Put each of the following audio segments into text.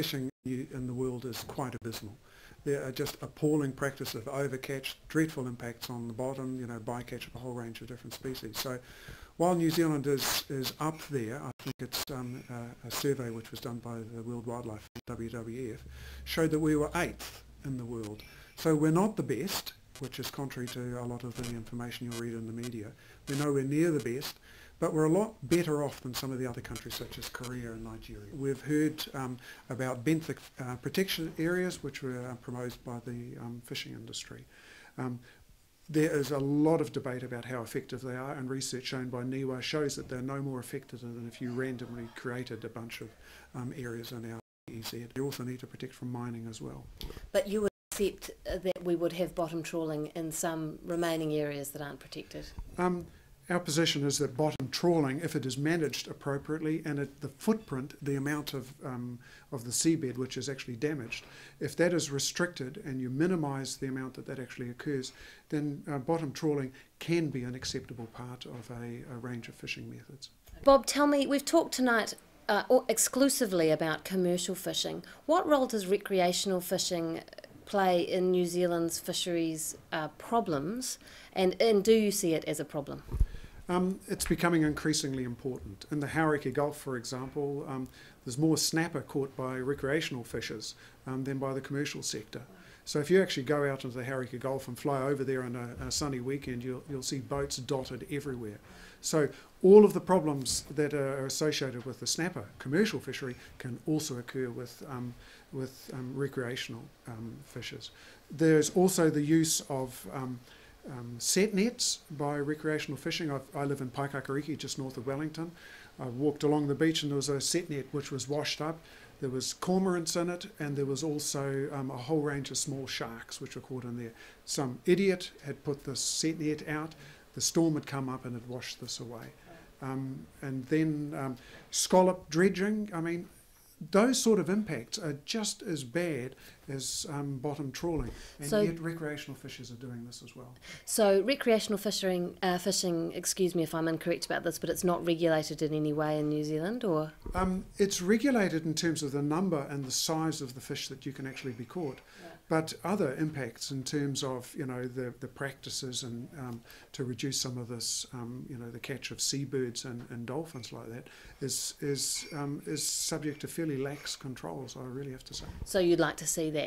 fishing in the world is quite abysmal. There are just appalling practices of overcatch, dreadful impacts on the bottom, bycatch of a whole range of different species. So while New Zealand is up there, I think it's a survey which was done by the World Wildlife WWF showed that we were 8th in the world. So we're not the best, which is contrary to a lot of the information you'll read in the media. We're nowhere near the best, but we're a lot better off than some of the other countries such as Korea and Nigeria. We've heard about benthic protection areas which were promoted by the fishing industry. There is a lot of debate about how effective they are, and research shown by NIWA shows that they're no more effective than if you randomly created a bunch of areas in our EZ. You also need to protect from mining as well. But you would accept that we would have bottom trawling in some remaining areas that aren't protected? Our position is that bottom trawling, if it is managed appropriately, and the footprint, the amount of the seabed which is actually damaged, if that is restricted and you minimise the amount that actually occurs, then bottom trawling can be an acceptable part of a range of fishing methods. Bob, tell me, we've talked tonight exclusively about commercial fishing. What role does recreational fishing play in New Zealand's fisheries problems, and do you see it as a problem? It's becoming increasingly important. In the Hauraki Gulf, for example, there's more snapper caught by recreational fishers than by the commercial sector. So if you actually go out into the Hauraki Gulf and fly over there on a sunny weekend, you'll see boats dotted everywhere. So all of the problems that are associated with the snapper commercial fishery can also occur with recreational fishers. There's also the use of set nets by recreational fishing. I live in Paikakariki, just north of Wellington. I walked along the beach and there was a set net which was washed up. There was cormorants in it, and there was also a whole range of small sharks which were caught in there. Some idiot had put the set net out, the storm had come up and had washed this away. And then scallop dredging, I mean, those sort of impacts are just as bad as bottom trawling, and yet recreational fishers are doing this as well. So recreational fishing, excuse me if I'm incorrect about this, but it's not regulated in any way in New Zealand, or? It's regulated in terms of the number and the size of the fish that you can actually be caught. Yeah. But other impacts in terms of the practices and to reduce some of this the catch of seabirds and dolphins like that is subject to fairly lax controls, I really have to say. So you'd like to see that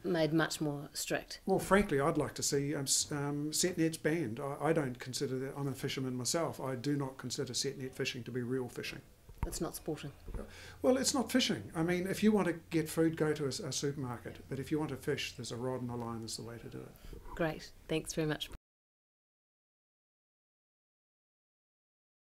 made much more strict? Well, frankly, I'd like to see set nets banned. I don't consider that. I'm a fisherman myself. I do not consider set net fishing to be real fishing. It's not sporting. Well, it's not fishing. I mean, if you want to get food, go to a supermarket. But if you want to fish, there's a rod and a line is the way to do it. Great. Thanks very much.